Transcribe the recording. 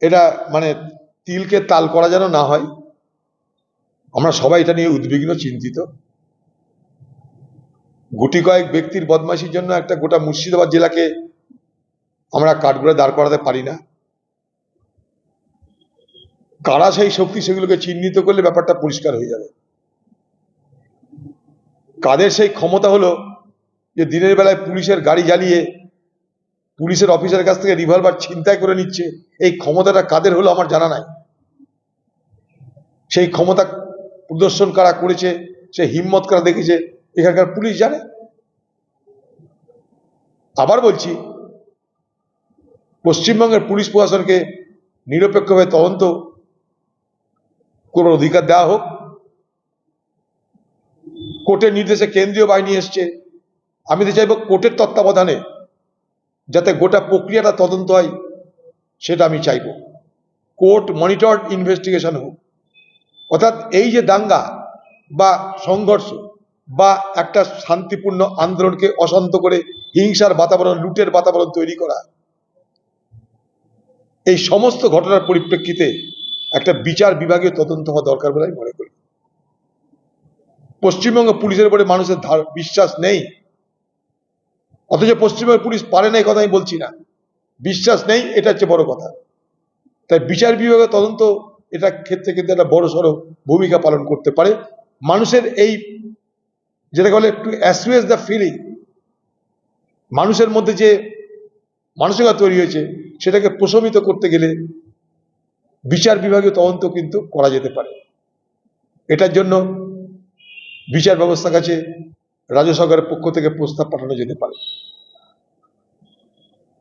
এটা মানে তিলকে তাল করা যেন না হয়। আমরা সবাই এটা নিয়ে উদ্বিগ্ন, চিন্তিত। গুটি কয়েক ব্যক্তির বদমাইশির জন্য একটা গোটা মুর্শিদাবাদ জেলাকে আমরা কাঠগড়ায় দাঁড় করাতে পারি না। কারা সেই শক্তি, সেগুলোকে চিহ্নিত করলে ব্যাপারটা পরিষ্কার হয়ে যাবে। কাদের সেই ক্ষমতা হলো যে দিনের বেলায় পুলিশের গাড়ি জ্বালিয়ে পুলিশের অফিসারের কাছ থেকে রিভলভার ছিনতাই করে নিচ্ছে, এই ক্ষমতাটা কাদের হলো আমার জানা নাই। সেই ক্ষমতা প্রদর্শন কারা করেছে, সে হিম্মত কারা দেখেছে, এখানকার পুলিশ জানে। আবার বলছি, পশ্চিমবঙ্গের পুলিশ প্রশাসনকে নিরপেক্ষভাবে তদন্ত করার অধিকার দেওয়া হোক। কোর্টের নির্দেশে কেন্দ্রীয় বাহিনী এসছে, আমি তো চাইব কোর্টের তত্ত্বাবধানে যাতে গোটা প্রক্রিয়াটা তদন্ত হয়, সেটা আমি চাইব। কোর্ট মনিটরড ইনভেস্টিগেশন হোক। অর্থাৎ এই যে দাঙ্গা বা সংঘর্ষ বা একটা শান্তিপূর্ণ আন্দোলনকে অশান্ত করে হিংসার বাতাবরণ, লুটের বাতাবরণ তৈরি করা, এই সমস্ত ঘটনার পরিপ্রেক্ষিতে একটা বিচার বিভাগীয় তদন্ত হওয়া দরকার বলে আমি মনে করি। পশ্চিমবঙ্গ পুলিশের উপরে মানুষের বিশ্বাস নেই, অথচ পশ্চিমবঙ্গের পুলিশ পারে না, এই কথা আমি বলছি না। বিশ্বাস নেই, এটা হচ্ছে বড় কথা। তাই বিচার বিভাগের তদন্ত এটা ক্ষেত্রে কিন্তু একটা বড় সড়ো ভূমিকা পালন করতে পারে। মানুষের এই যেটাকে বলে একটু অ্যাসুয়েজ দ্য ফিলিং, মানুষের মধ্যে যে মানসিকতা তৈরি হয়েছে সেটাকে প্রশমিত করতে গেলে বিচার বিভাগীয় তদন্ত কিন্তু করা যেতে পারে। এটার জন্য বিচার ব্যবস্থার কাছে রাজ্য সরকারের পক্ষ থেকে প্রস্তাব পাঠানো যেতে পারে।